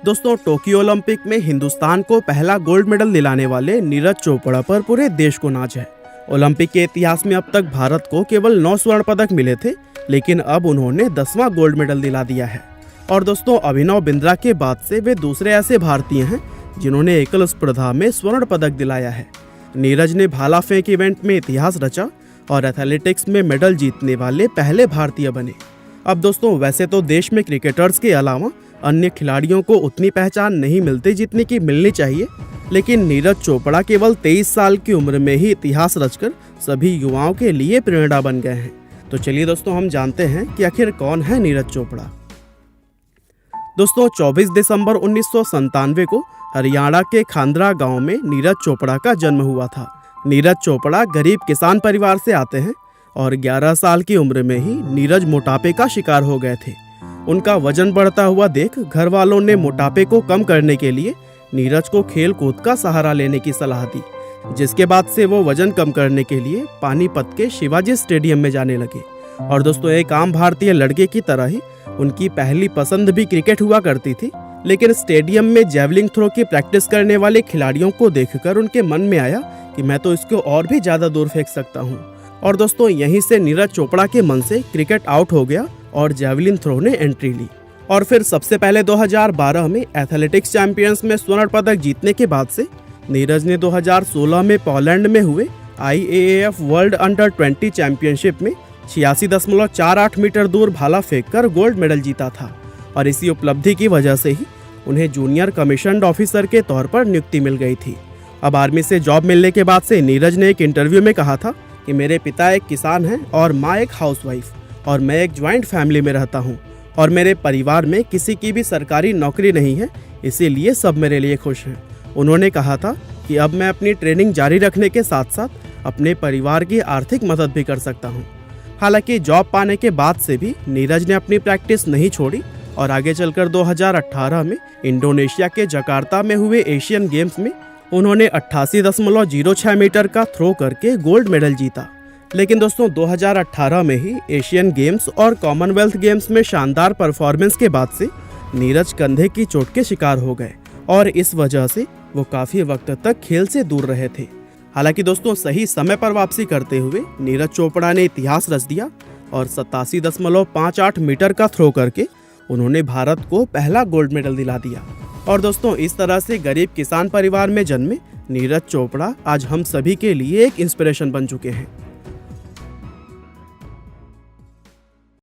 दोस्तों, Tokyo Olympic में हिंदुस्तान को पहला गोल्ड मेडल दिलाने वाले नीरज चोपड़ा पर पूरे देश को नाज है। ओलंपिक के इतिहास में अब तक भारत को केवल 9 स्वर्ण पदक मिले थे, लेकिन अब उन्होंने 10वां गोल्ड मेडल दिला दिया है। और दोस्तों, अभिनव बिंद्रा के बाद से वे दूसरे ऐसे भारतीय हैं जिन्होंने एकल स्पर्धा में स्वर्ण पदक दिलाया है। नीरज ने भाला फेंक इवेंट में इतिहास रचा और एथलेटिक्स में मेडल जीतने वाले पहले भारतीय बने। अब दोस्तों, वैसे तो देश में क्रिकेटर्स के अलावा अन्य खिलाड़ियों को उतनी पहचान नहीं मिलती जितनी की मिलनी चाहिए, लेकिन नीरज चोपड़ा केवल 23 साल की उम्र में ही इतिहास रचकर सभी युवाओं के लिए प्रेरणा बन गए हैं। तो चलिए दोस्तों, हम जानते हैं कि आखिर कौन है नीरज चोपड़ा। दोस्तों, 24 दिसंबर 1997 को हरियाणा के खांदरा गांव में नीरज चोपड़ा का जन्म हुआ था। नीरज चोपड़ा गरीब किसान परिवार से आते हैं और 11 साल की उम्र में ही नीरज मोटापे का शिकार हो गए थे। उनका वजन बढ़ता हुआ देख घर वालों ने मोटापे को कम करने के लिए नीरज को खेल कूद का सहारा लेने की सलाह दी, जिसके बाद से वो वजन कम करने के लिए पानीपत के शिवाजी स्टेडियम में जाने लगे। और दोस्तों, एक आम भारतीय लड़के की तरह ही उनकी पहली पसंद भी क्रिकेट हुआ करती थी, लेकिन स्टेडियम में जैवलिन थ्रो की प्रैक्टिस करने वाले खिलाड़ियों को देखकर उनके मन में आया कि मैं तो इसको और भी ज्यादा दूर फेंक सकता हूँ। और दोस्तों, यहीं से नीरज चोपड़ा के मन से क्रिकेट आउट हो गया और जैवलिन थ्रो ने एंट्री ली। और फिर सबसे पहले 2012 में एथलेटिक्स चैंपियंस में स्वर्ण पदक जीतने के बाद से नीरज ने 2016 में पोलैंड में हुए IAAF वर्ल्ड अंडर 20 चैंपियनशिप में 86.48 मीटर दूर भाला फेंककर गोल्ड मेडल जीता था। और इसी उपलब्धि की वजह से ही उन्हें जूनियर कमीशन्ड ऑफिसर के तौर पर नियुक्ति मिल गई थी। अब आर्मी से जॉब मिलने के बाद से नीरज ने एक इंटरव्यू में कहा था कि मेरे पिता एक किसान हैं और माँ एक हाउसवाइफ, और मैं एक ज्वाइंट फैमिली में रहता हूँ और मेरे परिवार में किसी की भी सरकारी नौकरी नहीं है, इसीलिए सब मेरे लिए खुश हैं। उन्होंने कहा था कि अब मैं अपनी ट्रेनिंग जारी रखने के साथ साथ अपने परिवार की आर्थिक मदद भी कर सकता हूँ। हालांकि जॉब पाने के बाद से भी नीरज ने अपनी प्रैक्टिस नहीं छोड़ी और आगे चलकर 2018 में इंडोनेशिया के जकार्ता में हुए एशियन गेम्स में उन्होंने 88.06 मीटर का थ्रो करके गोल्ड मेडल जीता। लेकिन दोस्तों, 2018 में ही एशियन गेम्स और कॉमनवेल्थ गेम्स में शानदार परफॉर्मेंस के बाद से नीरज कंधे की चोट के शिकार हो गए और इस वजह से वो काफी वक्त तक खेल से दूर रहे थे। हालांकि दोस्तों, सही समय पर वापसी करते हुए नीरज चोपड़ा ने इतिहास रच दिया और 87.58 मीटर का थ्रो करके उन्होंने भारत को पहला गोल्ड मेडल दिला दिया। और दोस्तों, इस तरह से गरीब किसान परिवार में जन्मे नीरज चोपड़ा आज हम सभी के लिए एक इंस्पिरेशन बन चुके हैं।